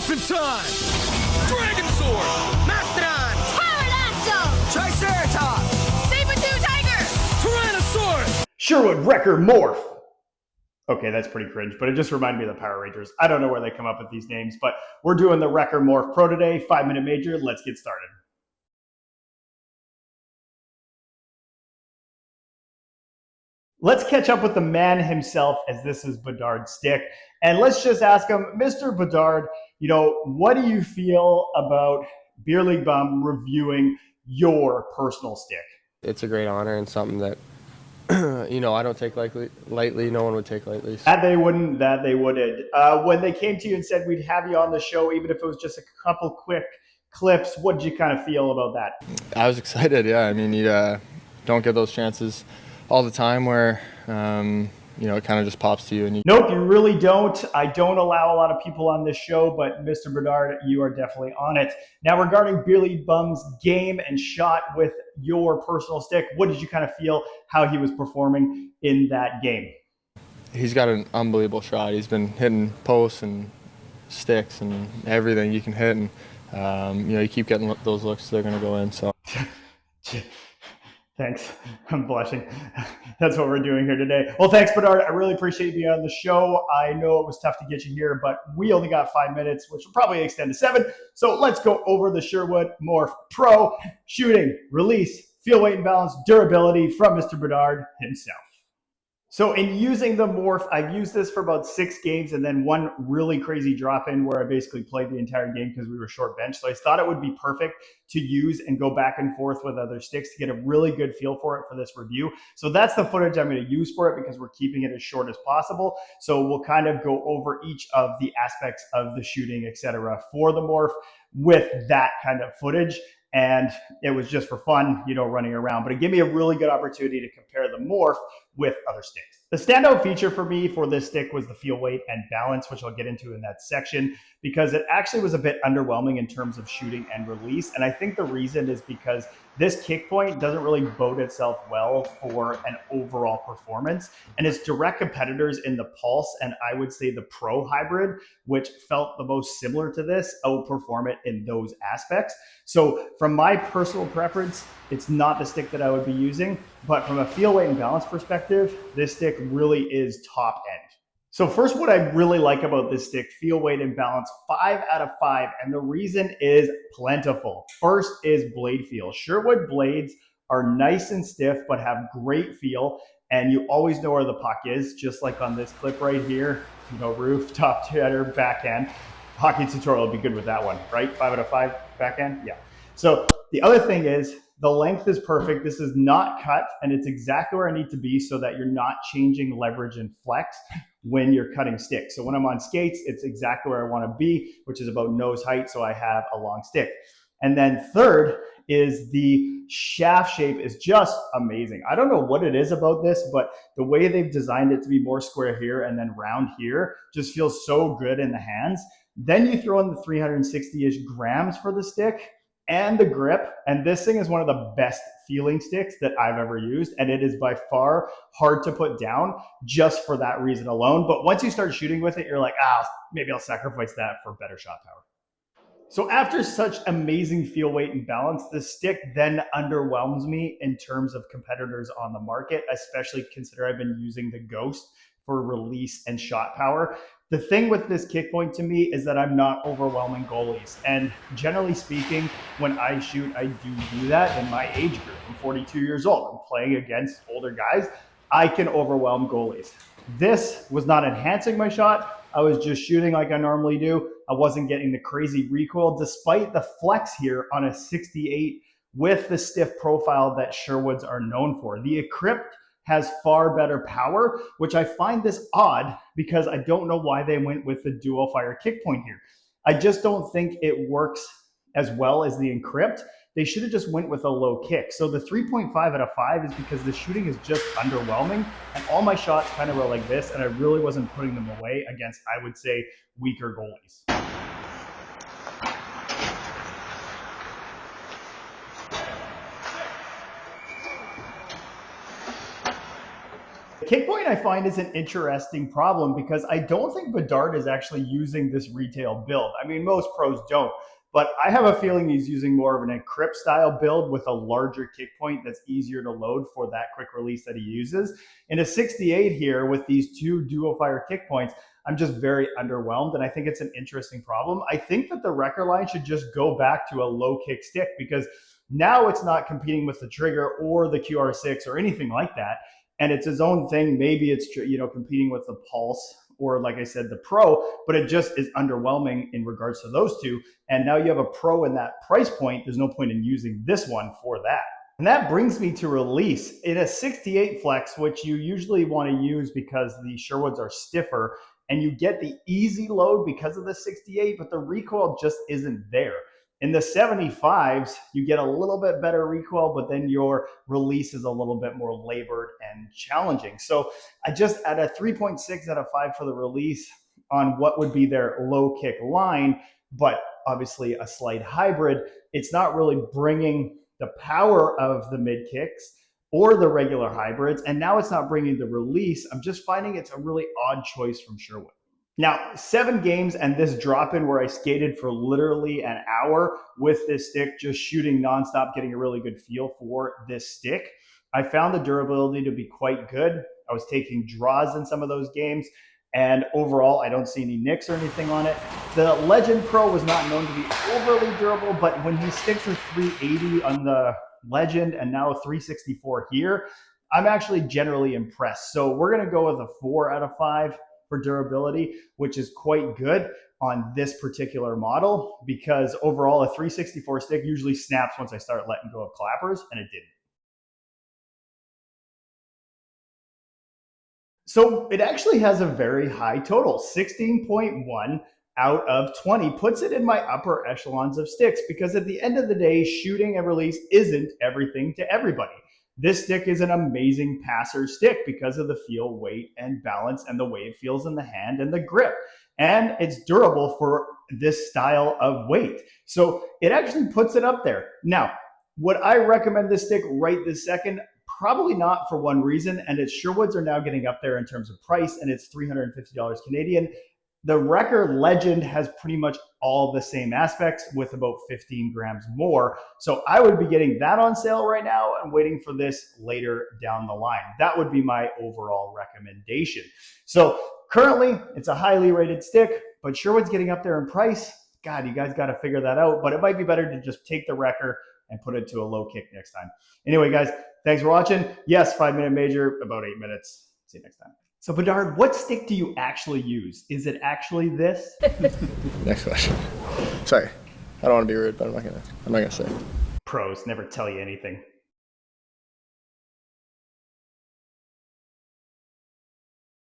Morphin Time! Dragon Sword! Mastodon! Pterodactyl! Triceratops! Saber-tooth tiger! Tyrannosaurus! Sherwood Rekker Morph. Okay, that's pretty cringe, but it just reminded me of the Power Rangers. I don't know where they come up with these names, but we're doing the Rekker Morph Pro today. 5-minute major. Let's get started. Let's catch up with the man himself, as this is Bedard's stick. And let's just ask him, Mr. Bedard, what do you feel about Beer League Bum reviewing your personal stick? It's a great honor and something that, I don't take lightly. No one would take lightly. That they wouldn't. When they came to you and said we'd have you on the show, even if it was just a couple quick clips, what did you kind of feel about that? I was excited, yeah. I mean, you don't get those chances all the time where, it kind of just pops to you. Nope, you really don't. I don't allow a lot of people on this show, but Mr. Bedard, you are definitely on it. Now, regarding Beer League Bum's game and shot with your personal stick, what did you kind of feel how he was performing in that game? He's got an unbelievable shot. He's been hitting posts and sticks and everything you can hit, and you keep getting those looks, they're going to go in. So. Thanks. I'm blushing. That's what we're doing here today. Well, thanks, Bedard. I really appreciate you being on the show. I know it was tough to get you here, but we only got 5 minutes, which will probably extend to 7. So let's go over the Sherwood Morph Pro shooting, release, feel, weight, and balance, durability from Mr. Bedard himself. So in using the Morph, I've used this for about 6 games and then one really crazy drop-in where I basically played the entire game because we were short bench. So I thought it would be perfect to use and go back and forth with other sticks to get a really good feel for it for this review. So that's the footage I'm going to use for it because we're keeping it as short as possible. So we'll kind of go over each of the aspects of the shooting, etc. for the Morph with that kind of footage. And it was just for fun, running around. But it gave me a really good opportunity to compare the Morph with other sticks. The standout feature for me for this stick was the feel, weight, and balance, which I'll get into in that section, because it actually was a bit underwhelming in terms of shooting and release. And I think the reason is because this kick point doesn't really bode itself well for an overall performance. And its direct competitors in the Pulse, and I would say the Pro Hybrid, which felt the most similar to this, outperform it in those aspects. So from my personal preference, it's not the stick that I would be using, but from a feel, weight, and balance perspective, this stick really is top end. So first, what I really like about this stick, feel, weight, and balance, 5 out of 5. And the reason is plentiful. First is blade feel. Sherwood blades are nice and stiff, but have great feel. And you always know where the puck is, just like on this clip right here, roof, top header, backhand. Hockey tutorial would be good with that one, right? 5 out of 5 backhand, yeah. So the other thing is the length is perfect. This is not cut, and it's exactly where I need to be so that you're not changing leverage and flex when you're cutting sticks. So when I'm on skates, it's exactly where I want to be, which is about nose height, so I have a long stick. And then third is the shaft shape is just amazing. I don't know what it is about this, but the way they've designed it to be more square here and then round here just feels so good in the hands. Then you throw in the 360-ish grams for the stick and the grip, and this thing is one of the best feeling sticks that I've ever used, and it is by far hard to put down just for that reason alone. But once you start shooting with it, you're like, maybe I'll sacrifice that for better shot power. So after such amazing feel, weight, and balance, the stick then underwhelms me in terms of competitors on the market, especially consider I've been using the Ghost for release and shot power. The thing with this kick point to me is that I'm not overwhelming goalies. And generally speaking, when I shoot, I do that in my age group. I'm 42 years old. I'm playing against older guys. I can overwhelm goalies. This was not enhancing my shot. I was just shooting like I normally do. I wasn't getting the crazy recoil despite the flex here on a 68 with the stiff profile that Sherwoods are known for. The Equipped has far better power, which I find this odd because I don't know why they went with the dual fire kick point here. I just don't think it works as well as the Encrypt. They should have just went with a low kick. So the 3.5 out of 5 is because the shooting is just underwhelming, and all my shots kind of were like this, and I really wasn't putting them away against, I would say, weaker goalies. Kick point I find is an interesting problem because I don't think Bedard is actually using this retail build. I mean, most pros don't, but I have a feeling he's using more of an encrypt style build with a larger kick point that's easier to load for that quick release that he uses. In a 68 here with these two dual fire kick points, I'm just very underwhelmed, and I think it's an interesting problem. I think that the Rekker line should just go back to a low kick stick because now it's not competing with the trigger or the QR6 or anything like that. And it's his own thing. Maybe it's, competing with the Pulse or, like I said, the Pro, but it just is underwhelming in regards to those two. And now you have a Pro in that price point. There's no point in using this one for that. And that brings me to release. In a 68 flex, which you usually want to use because the Sherwoods are stiffer, and you get the easy load because of the 68, but the recoil just isn't there. In the 75s, you get a little bit better recoil, but then your release is a little bit more labored and challenging. So I just at a 3.6 out of 5 for the release on what would be their low kick line, but obviously a slight hybrid. It's not really bringing the power of the mid kicks or the regular hybrids, and now it's not bringing the release. I'm just finding it's a really odd choice from Sherwood. Now, 7 games and this drop-in where I skated for literally an hour with this stick, just shooting nonstop, getting a really good feel for this stick. I found the durability to be quite good. I was taking draws in some of those games, and overall, I don't see any nicks or anything on it. The Legend Pro was not known to be overly durable, but when he sticks with 380 on the Legend and now 364 here, I'm actually generally impressed. So we're going to go with a 4 out of 5 for durability, which is quite good on this particular model because overall a 364 stick usually snaps once I start letting go of clappers, and it didn't. So it actually has a very high total. 16.1 out of 20 puts it in my upper echelons of sticks because at the end of the day, shooting and release isn't everything to everybody. This stick is an amazing passer stick because of the feel, weight, and balance and the way it feels in the hand and the grip. And it's durable for this style of weight. So it actually puts it up there. Now, would I recommend this stick right this second? Probably not, for one reason, and it's Sherwoods are now getting up there in terms of price, and it's $350 Canadian. The Rekker Legend has pretty much all the same aspects with about 15 grams more. So I would be getting that on sale right now and waiting for this later down the line. That would be my overall recommendation. So currently it's a highly rated stick, but Sherwood's getting up there in price. God, you guys got to figure that out, but it might be better to just take the Rekker and put it to a low kick next time. Anyway, guys, thanks for watching. Yes, 5-minute major, about 8 minutes. See you next time. So Bedard, what stick do you actually use? Is it actually this? Next question. Sorry, I don't want to be rude, but I'm not gonna say. Pros never tell you anything.